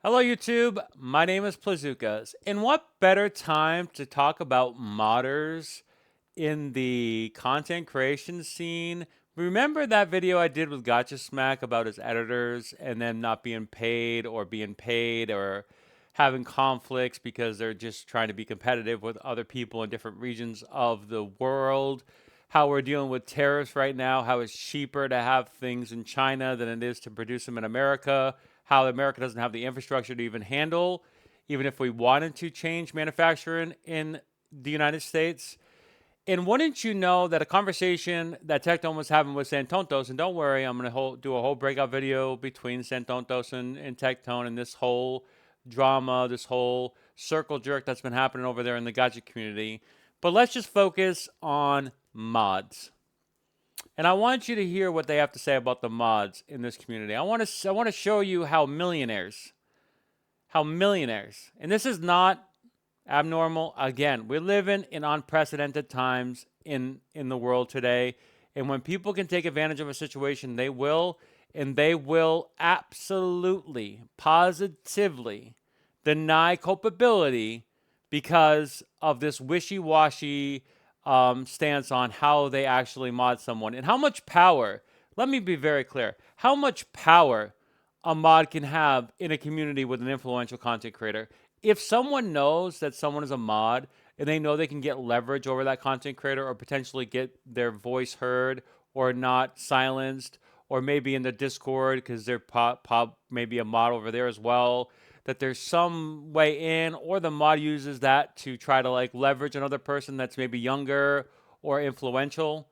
Hello, YouTube. My name is Plazukas. And what better time to talk about modders in the content creation scene? Remember that video I did with Gotcha Smack about his editors and them not being paid or having conflicts because they're just trying to be competitive with other people in different regions of the world? How we're dealing with tariffs right now, how it's cheaper to have things in China than it is to produce them in America, how America doesn't have the infrastructure to even handle, even if we wanted to change manufacturing in the United States. And wouldn't you know that a conversation that Tectone was having with Santontos, and don't worry, I'm going to do a whole breakout video between Santontos and Tectone and this whole drama, this whole circle jerk that's been happening over there in the Gacha community. But let's just focus on mods. And I want you to hear what they have to say about the mods in this community. I want to show you how millionaires, and this is not abnormal. Again, we're living in unprecedented times in the world today, and when people can take advantage of a situation, they will, and they will absolutely, positively deny culpability because of this wishy-washy stance on how they actually mod someone and how much power. Let me be very clear: how much power a mod can have in a community with an influential content creator. If someone knows that someone is a mod and they know they can get leverage over that content creator or potentially get their voice heard or not silenced, or maybe in the Discord because they're maybe a mod over there as well, that there's some way in, or the mod uses that to try to like leverage another person that's maybe younger or influential.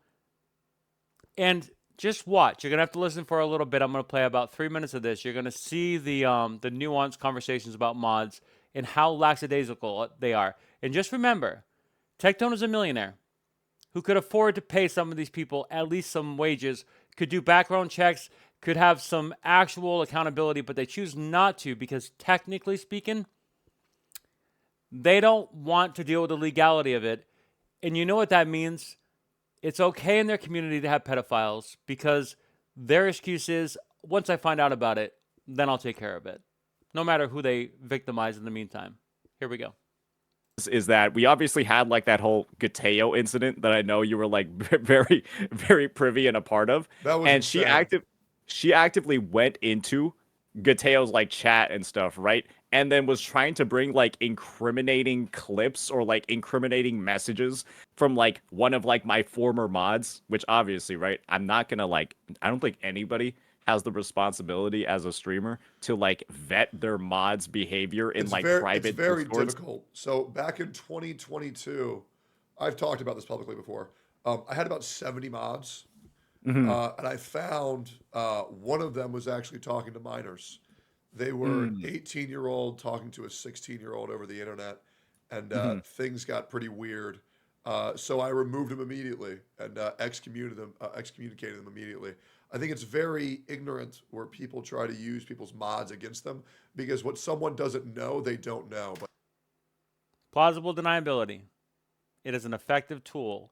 And just watch. You're gonna have to listen for a little bit. I'm gonna play about 3 minutes of this. You're gonna see the nuanced conversations about mods and how lackadaisical they are. And just remember, Tectone is a millionaire who could afford to pay some of these people at least some wages, could do background checks, could have some actual accountability, but they choose not to because technically speaking, they don't want to deal with the legality of it. And you know what that means? It's okay in their community to have pedophiles because their excuse is, once I find out about it, then I'll take care of it, no matter who they victimize in the meantime. Here we go. Is that we obviously had like that whole Gateo incident that I know you were like very very privy and a part of, That was and insane. she actively went into Gateo's like chat and stuff, right? And then was trying to bring like incriminating clips or like incriminating messages from like one of like my former mods, which obviously, right? I'm not gonna like I don't think anybody has the responsibility as a streamer to like vet their mods' behavior in like It's private very discords. difficult. So back in 2022, I've talked about this publicly before. I had about 70 mods, Hmm. and I found one of them was actually talking to minors. They were an Mm. 18-year-old talking to a 16-year-old over the internet, and Hmm. things got pretty weird. So I removed them immediately and excommunicated them immediately. I think it's very ignorant where people try to use people's mods against them because what someone doesn't know, they don't know. But Plausible deniability. It is an effective tool.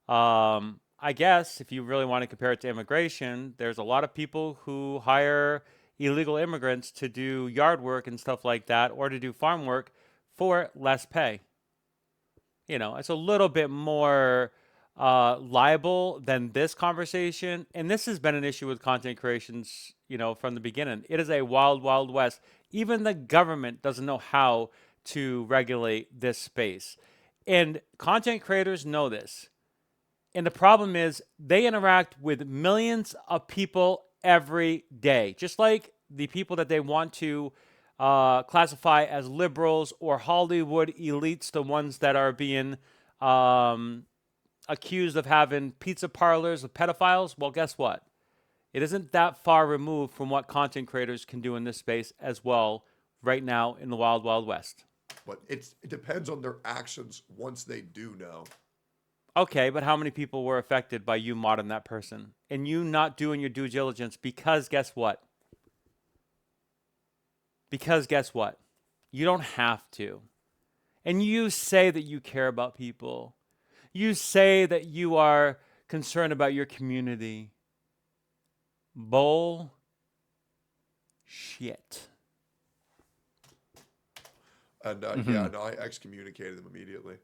I guess if you really want to compare it to immigration, there's a lot of people who hire illegal immigrants to do yard work and stuff like that, or to do farm work for less pay. It's a little bit more liable than this conversation. And this has been an issue with content creations, from the beginning. It is a wild, wild west. Even the government doesn't know how to regulate this space. And content creators know this. And the problem is they interact with millions of people every day, just like the people that they want to classify as liberals or Hollywood elites, the ones that are being um, accused of having pizza parlors with pedophiles. Well, guess what? It isn't that far removed from what content creators can do in this space as well right now in the wild, wild west. it depends on their actions once they do know. Okay, but how many people were affected by you modding that person and you not doing your due diligence? Because guess what? Because guess what? You don't have to. And you say that you care about people. You say that you are concerned about your community. Bull shit. And Hmm. yeah, no, I excommunicated them immediately.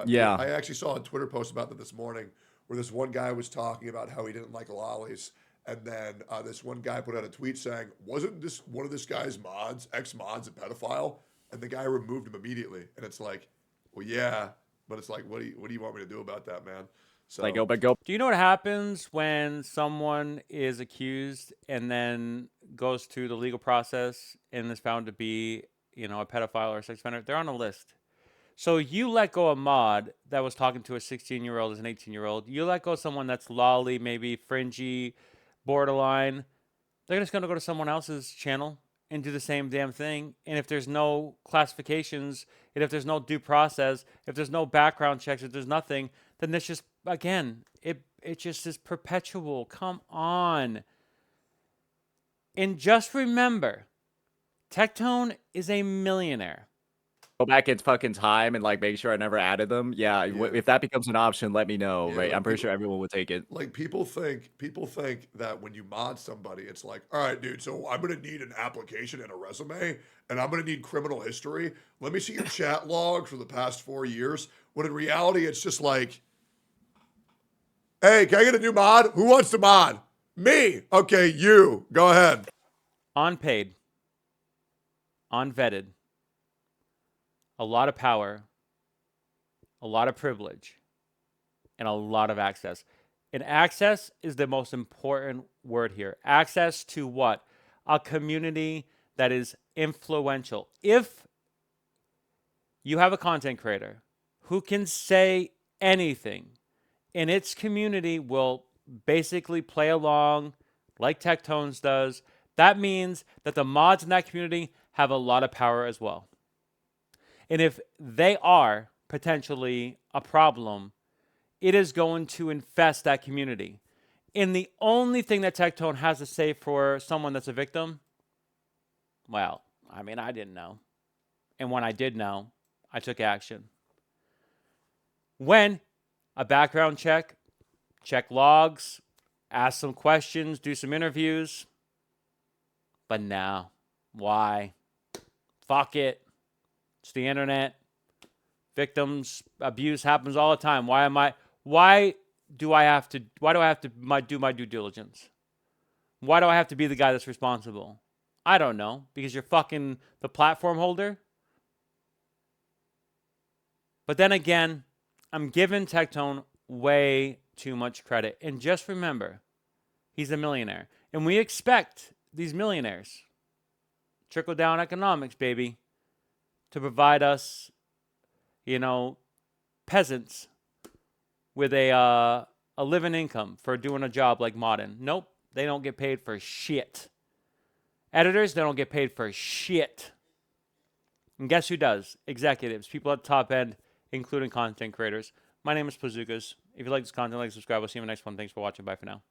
Yeah. I actually saw a Twitter post about that this morning, where this one guy was talking about how he didn't like lollies, and then this one guy put out a tweet saying, "Wasn't this one of this guy's mods, ex mods, a pedophile?" And the guy removed him immediately. And it's like, well, yeah, but it's like, what do you want me to do about that, man? Like, So go. Do you know what happens when someone is accused and then goes through the legal process and is found to be, a pedophile or a sex offender? They're on a list. So you let go a mod that was talking to a 16-year-old as an 18-year-old. You let go someone that's lolly, maybe fringy, borderline. They're just going to go to someone else's channel and do the same damn thing. And if there's no classifications, and if there's no due process, if there's no background checks, if there's nothing, then this just, again, it just is perpetual. Come on. And just remember, Tectone is a millionaire. Go back in fucking time and like make sure I never added them. Yeah, yeah, if that becomes an option, let me know. yeah, Right, I'm like pretty people, sure everyone would take it. people think that when you mod somebody, it's like, all right, dude, so I'm gonna need an application and a resume, and I'm gonna need criminal history. Let me see your chat log for the past 4 years. When in reality, it's just like, hey, can I get a new mod? Who wants to mod? Me. Okay, you. Go ahead. Unpaid, unvetted, a lot of power, a lot of privilege, and a lot of access. And access is the most important word here. Access to what? A community that is influential. If you have a content creator who can say anything, and its community will basically play along like Tectones does, that means that the mods in that community have a lot of power as well. And if they are potentially a problem, it is going to infest that community. And the only thing that Tectone has to say for someone that's a victim, well, I mean, I didn't know. And when I did know, I took action. When a background check logs, ask some questions, do some interviews. But now, why? Fuck it. It's the internet. Victims abuse happens all the time. Why do I have to do my due diligence? Why do I have to be the guy that's responsible? I don't know. Because you're fucking the platform holder. But then again, I'm giving Tectone way too much credit. And just remember, he's a millionaire. And we expect these millionaires, trickle down economics, baby, to provide us, peasants with a living income for doing a job like modding. Nope, they don't get paid for shit. Editors, they don't get paid for shit. And guess who does? Executives, people at the top end, including content creators. My name is Plazookas. If you like this content, like, subscribe. We'll see you in the next one. Thanks for watching. Bye for now.